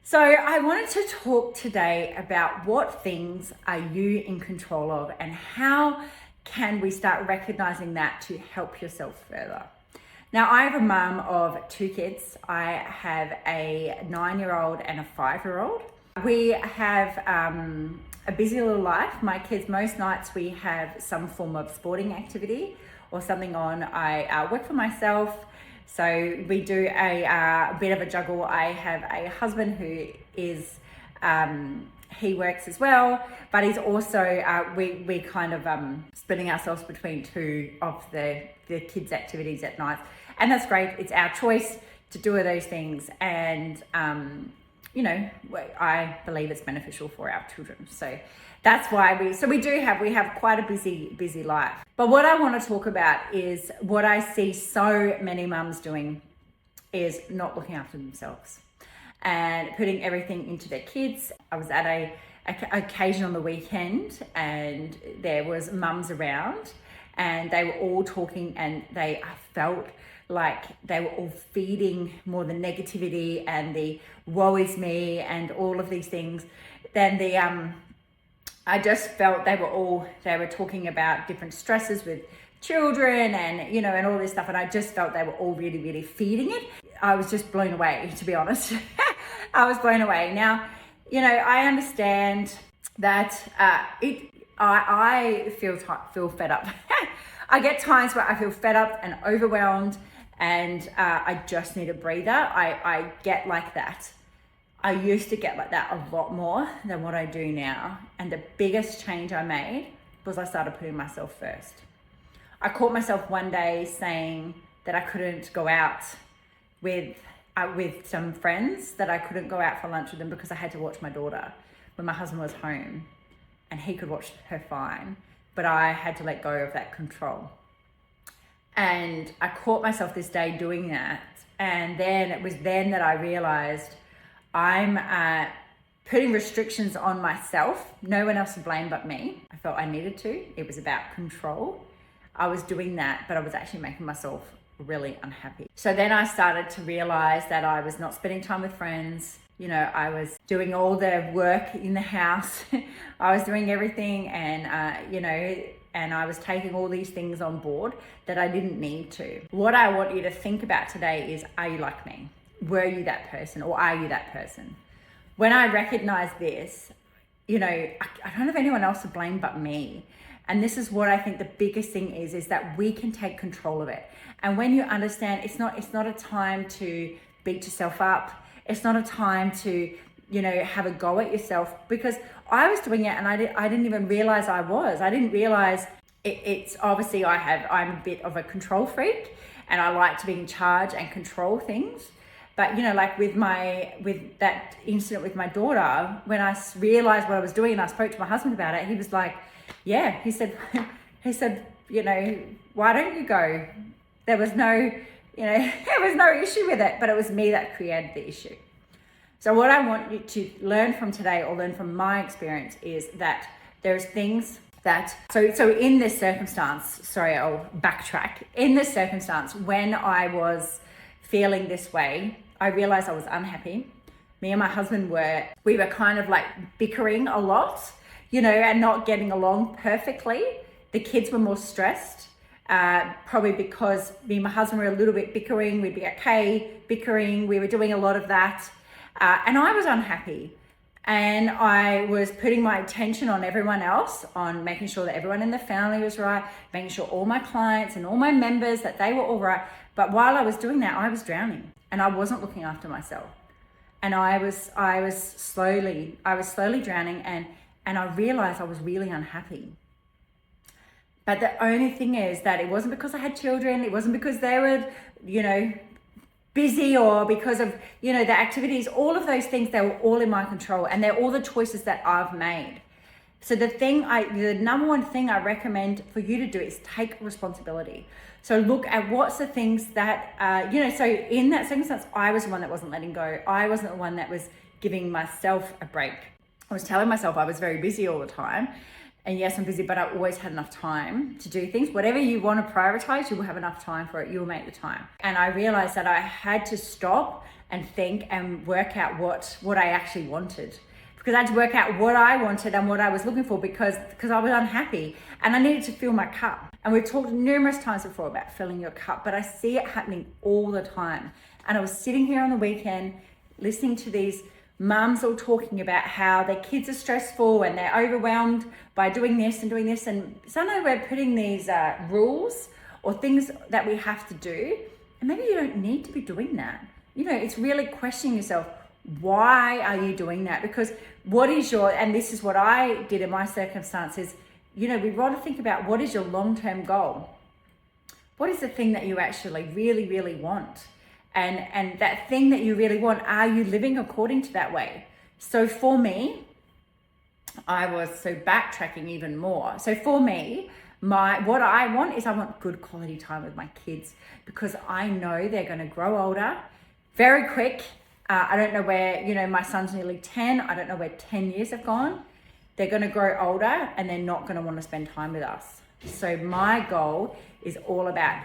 So I wanted to talk today about what things are you in control of and how can we start recognizing that to help yourself further. Now, I have a mum of 2 kids. I have a 9-year-old and a 5-year-old. We have a busy little life. My kids, most nights we have some form of sporting activity or something on. I work for myself. So we do a bit of a juggle. I have a husband who is, he works as well, but he's also, we kind of splitting ourselves between 2 of the kids' activities at night. And that's great. It's our choice to do those things. And, I believe it's beneficial for our children. So that's why we have quite a busy life. But what I want to talk about is what I see so many mums doing is not looking after themselves and putting everything into their kids. I was at a occasion on the weekend and there was mums around and they were all talking and I felt like they were all feeding more the negativity and the woe is me and all of these things. Then I just felt they were talking about different stresses with children and all this stuff, and I just felt they were all really, really feeding it. I was just blown away, to be honest. I was blown away. Now, I understand that I feel fed up. I get times where I feel fed up and overwhelmed and I just need a breather. I get like that. I used to get like that a lot more than what I do now. And the biggest change I made was I started putting myself first. I caught myself one day saying that I couldn't go out with some friends, that I couldn't go out for lunch with them because I had to watch my daughter when my husband was home and he could watch her fine, but I had to let go of that control. And I caught myself this day doing that. And then it was then that I realized I'm putting restrictions on myself. No one else to blame but me. I felt I needed to. It was about control. I was doing that, but I was actually making myself really unhappy. So then I started to realize that I was not spending time with friends. I was doing all the work in the house. I was doing everything and, and I was taking all these things on board that I didn't need to. What I want you to think about today is, are you like me? Were you that person or are you that person? When I recognize this, I don't have anyone else to blame but me. And this is what I think the biggest thing is that we can take control of it. And when you understand, it's not a time to beat yourself up. It's not a time to, have a go at yourself, because I was doing it and I didn't even realize I was. I didn't realize it's obviously I'm a bit of a control freak and I like to be in charge and control things. But, like with that incident with my daughter, when I realized what I was doing and I spoke to my husband about it, he was like, yeah, he said, why don't you go? There was no issue with it, but it was me that created the issue. So what I want you to learn from today, or learn from my experience, is that there's things that, so in this circumstance, I'll backtrack. In this circumstance, when I was feeling this way, I realized I was unhappy. Me and my husband we were kind of like bickering a lot, and not getting along perfectly. The kids were more stressed, probably because me and my husband were a little bit bickering. We'd be okay bickering. We were doing a lot of that. And I was unhappy. And I was putting my attention on everyone else, on making sure that everyone in the family was right, making sure all my clients and all my members, that they were all right. But while I was doing that, I was drowning and I wasn't looking after myself. And I was slowly drowning and I realized I was really unhappy. But the only thing is that it wasn't because I had children. It wasn't because they were, busy, or because of, the activities. All of those things, they were all in my control, and they're all the choices that I've made. So the number one thing I recommend for you to do is take responsibility. So look at what's the things that, so in that circumstance, I was the one that wasn't letting go. I wasn't the one that was giving myself a break. I was telling myself I was very busy all the time. And yes, I'm busy, but I always had enough time to do things. Whatever you want to prioritize, you will have enough time for it. You will make the time. And I realized that I had to stop and think and work out what I actually wanted. Because I had to work out what I wanted and what I was looking for because I was unhappy and I needed to fill my cup. And we've talked numerous times before about filling your cup, but I see it happening all the time. And I was sitting here on the weekend listening to these mums all talking about how their kids are stressful and they're overwhelmed by doing this. And sometimes we're putting these rules or things that we have to do. And maybe you don't need to be doing that. It's really questioning yourself. Why are you doing that? Because what is and this is what I did in my circumstances, we've got to think about what is your long-term goal? What is the thing that you actually really, really want? And that thing that you really want, are you living according to that way? So for me, backtracking even more. So for me, what I want good quality time with my kids because I know they're going to grow older very quick. I don't know where, my son's nearly 10. I don't know where 10 years have gone. They're going to grow older and they're not going to want to spend time with us. So my goal is all about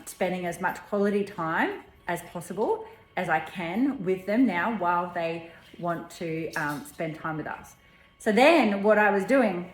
spending as much quality time as possible as I can with them now while they want to spend time with us. So then what I was doing,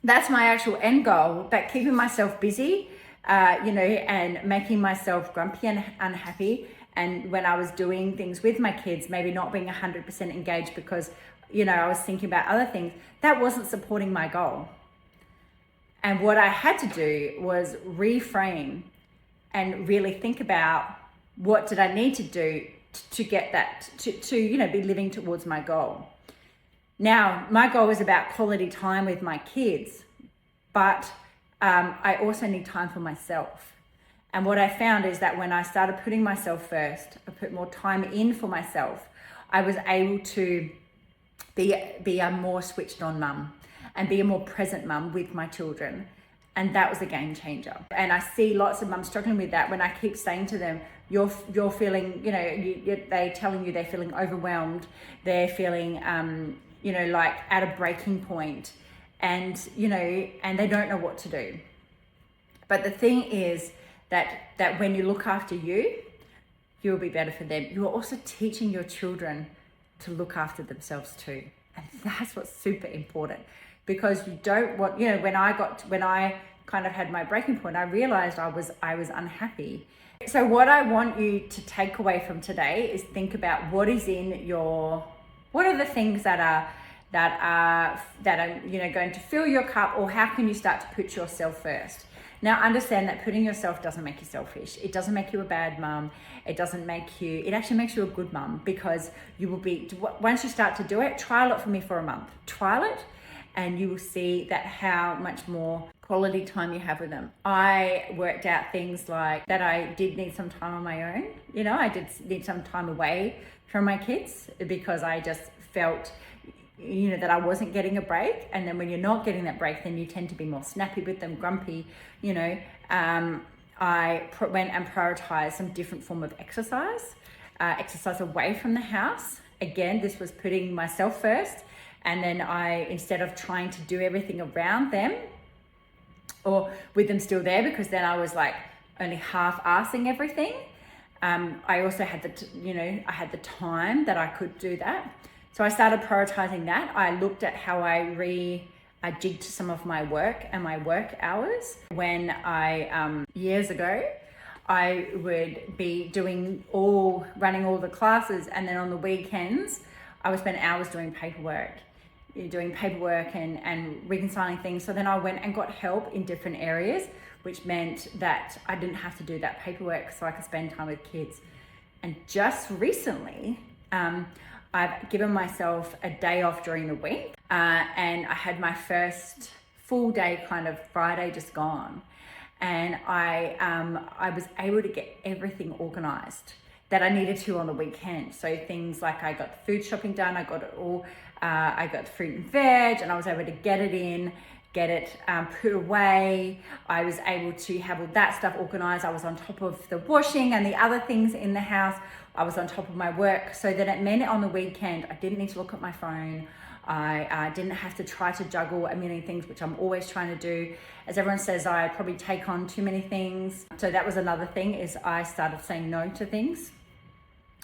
that's my actual end goal, but keeping myself busy, and making myself grumpy and unhappy. And when I was doing things with my kids, maybe not being 100% engaged because, I was thinking about other things, that wasn't supporting my goal. And what I had to do was reframe and really think about what did I need to do to get that, to be living towards my goal. Now, my goal is about quality time with my kids, but I also need time for myself. And what I found is that when I started putting myself first, I put more time in for myself, I was able to be a more switched on mum and be a more present mum with my children. And that was a game changer. And I see lots of mums struggling with that when I keep saying to them, you're feeling, they're telling you they're feeling overwhelmed. They're feeling, like at a breaking point and they don't know what to do. But the thing is, that when you look after you'll be better for them. You're also teaching your children to look after themselves too. And that's what's super important because you don't want, when I kind of had my breaking point, I realized I was unhappy. So what I want you to take away from today is think about what are the things that are going to fill your cup, or how can you start to put yourself first? Now, understand that putting yourself doesn't make you selfish. It doesn't make you a bad mum. It actually makes you a good mum because you will be, once you start to do it, trial it for me for a month. Trial it and you will see that how much more quality time you have with them. I worked out things like that I did need some time on my own. I did need some time away from my kids because I just felt that I wasn't getting a break. And then when you're not getting that break, then you tend to be more snappy with them, grumpy. I went and prioritized some different form of exercise away from the house. Again, this was putting myself first. And then instead of trying to do everything around them or with them still there, because then I was like only half-assing everything. I also had I had the time that I could do that. So I started prioritizing that. I looked at how I jigged some of my work and my work hours. When years ago, I would be running all the classes, and then on the weekends, I would spend hours doing paperwork and reconciling things. So then I went and got help in different areas, which meant that I didn't have to do that paperwork so I could spend time with kids. And just recently, I've given myself a day off during the week, and I had my first full day kind of Friday just gone. And I was able to get everything organized that I needed to on the weekend. So things like I got the food shopping done, I got it all, I got the fruit and veg, and I was able to get it put away. I was able to have all that stuff organized. I was on top of the washing and the other things in the house. I was on top of my work, so that it meant on the weekend, I didn't need to look at my phone. I didn't have to try to juggle a million things, which I'm always trying to do. As everyone says, I probably take on too many things. So that was another thing, is I started saying no to things.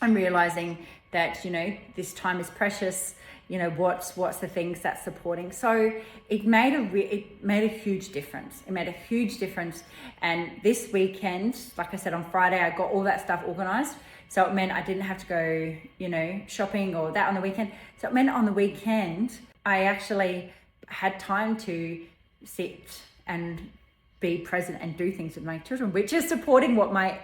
I'm realizing that, you know, this time is precious. You know, what's the things that's supporting. So it made a huge difference. It made a huge difference. And this weekend, like I said, on Friday, I got all that stuff organized. So it meant I didn't have to go, you know, shopping or that on the weekend. So it meant on the weekend, I actually had time to sit and be present and do things with my children, which is supporting what my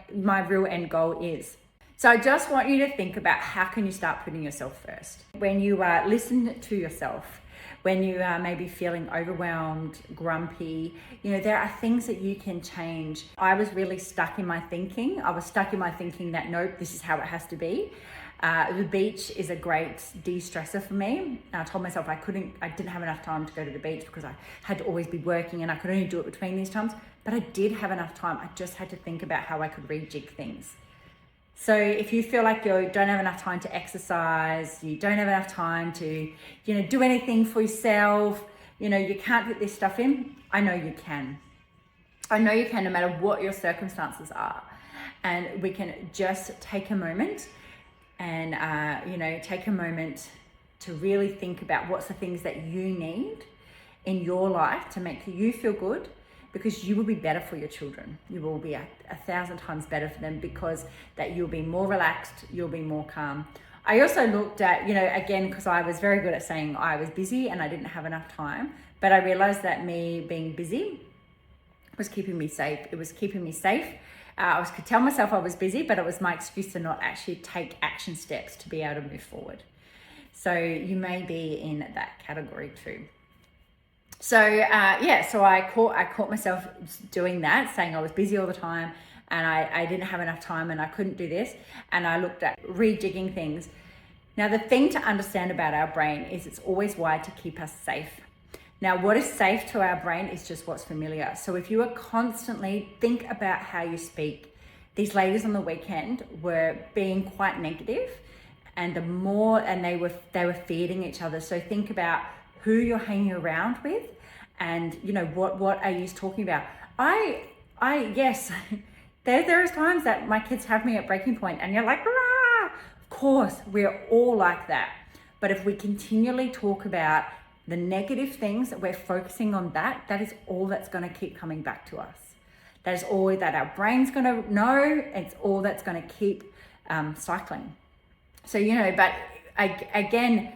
real end goal is. So I just want you to think about, how can you start putting yourself first? When you listen to yourself, when you are maybe feeling overwhelmed, grumpy, you know, there are things that you can change. I was really stuck in my thinking. I was stuck in my thinking that, nope, this is how it has to be. The beach is a great de-stressor for me. I told myself I didn't have enough time to go to the beach because I had to always be working and I could only do it between these times. But I did have enough time. I just had to think about how I could rejig things. So if you feel like you don't have enough time to exercise, you don't have enough time to, you know, do anything for yourself, you know, you can't fit this stuff in, I know you can. I know you can, no matter what your circumstances are. And we can just take a moment and, you know, take a moment to really think about what's the things that you need in your life to make you feel good, because you will be better for your children. You will be 1,000 times better for them, because that you'll be more relaxed, you'll be more calm. I also looked at, you know, again, because I was very good at saying I was busy and I didn't have enough time, but I realized that me being busy was keeping me safe. It was keeping me safe. I could tell myself I was busy, but it was my excuse to not actually take action steps to be able to move forward. So you may be in that category too. So so I caught myself doing that, saying I was busy all the time and I didn't have enough time and I couldn't do this. And I looked at rejigging things. Now, the thing to understand about our brain is it's always wired to keep us safe. Now, what is safe to our brain is just what's familiar. So if you are constantly, think about how you speak. These ladies on the weekend were being quite negative, and they were feeding each other. So think about who you're hanging around with, and you know, what are you talking about? Yes, there's times that my kids have me at breaking point and you're like, rah! Of course, we're all like that. But if we continually talk about the negative things, that we're focusing on that is all that's going to keep coming back to us. That is all that our brain's going to know. It's all that's going to keep cycling. So, you know, but again,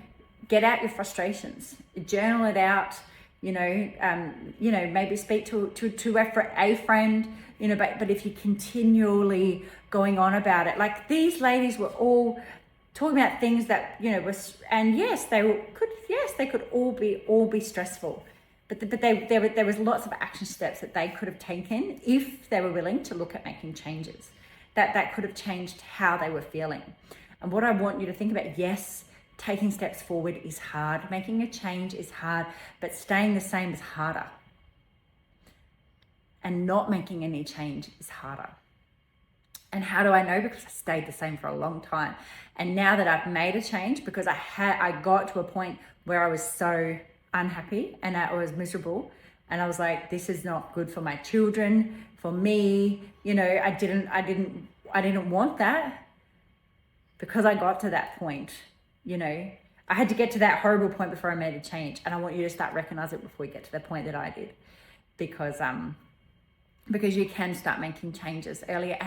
get out your frustrations, journal it out, maybe speak to a friend, you know, but if you're continually going on about it, like these ladies were all talking about things that, you know, they could all be stressful, but there was lots of action steps that they could have taken if they were willing to look at making changes that could have changed how they were feeling. And what I want you to think about, yes, taking steps forward is hard. Making a change is hard, but staying the same is harder. And not making any change is harder. And how do I know? Because I stayed the same for a long time. And now that I've made a change, because I got to a point where I was so unhappy and I was miserable, and I was like, this is not good for my children, for me. You know, I didn't want that. Because I got to that point, you know, I had to get to that horrible point before I made a change. And I want you to start recognizing it before you get to the point that I did, because you can start making changes earlier.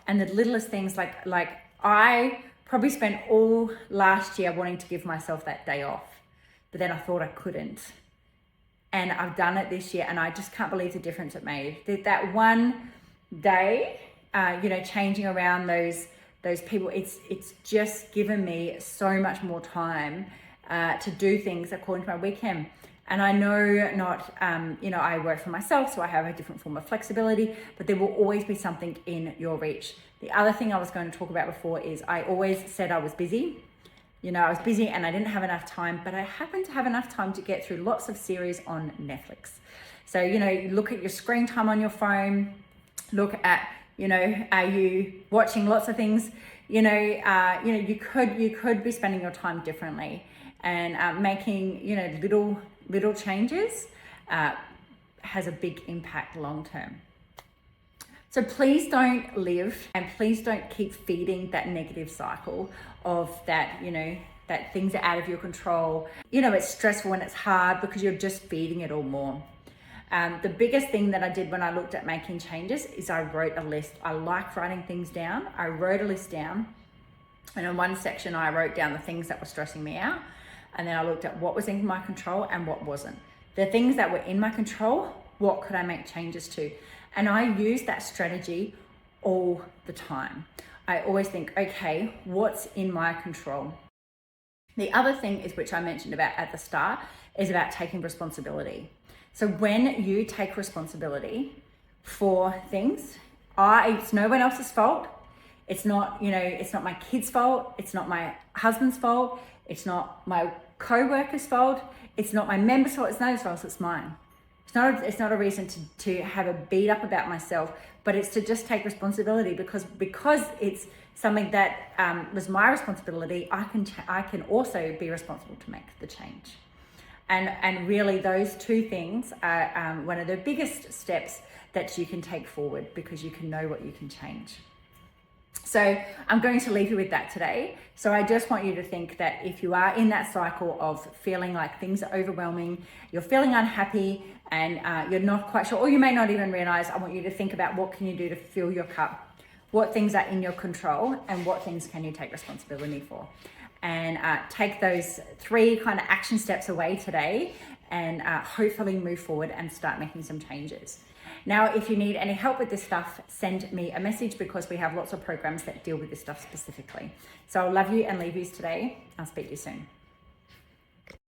And the littlest things, like I probably spent all last year wanting to give myself that day off, but then I thought I couldn't. And I've done it this year, and I just can't believe the difference it made. That one day, changing around those people, it's just given me so much more time to do things according to my weekend. And I know I work for myself, so I have a different form of flexibility, but there will always be something in your reach. The other thing I was going to talk about before is I always said I was busy. You know, I was busy and I didn't have enough time, but I happened to have enough time to get through lots of series on Netflix. So, you know, you look at your screen time on your phone, look at, are you watching lots of things? You could be spending your time differently, and making, little changes has a big impact long term. So please don't live, and please don't keep feeding that negative cycle of that, that things are out of your control. It's stressful and it's hard because you're just feeding it all more. The biggest thing that I did when I looked at making changes is I wrote a list. I like writing things down. I wrote a list down, and in one section I wrote down the things that were stressing me out, and then I looked at what was in my control and what wasn't. The things that were in my control, what could I make changes to? And I use that strategy all the time. I always think, okay, what's in my control? The other thing is, which I mentioned about at the start, is about taking responsibility. So when you take responsibility for things, it's no one else's fault. It's not, it's not my kid's fault. It's not my husband's fault. It's not my co-worker's fault. It's not my member's fault. It's nobody's fault. It's mine. It's not a reason to have a beat up about myself, but it's to just take responsibility because it's something that was my responsibility. I can also be responsible to make the change. And really those two things are one of the biggest steps that you can take forward, because you can know what you can change. So I'm going to leave you with that today. So I just want you to think that if you are in that cycle of feeling like things are overwhelming, you're feeling unhappy, and you're not quite sure, or you may not even realize, I want you to think about what can you do to fill your cup, what things are in your control, and what things can you take responsibility for. And take those 3 kind of action steps away today, and hopefully move forward and start making some changes. Now, if you need any help with this stuff, send me a message, because we have lots of programs that deal with this stuff specifically. So I love you and leave you today. I'll speak to you soon.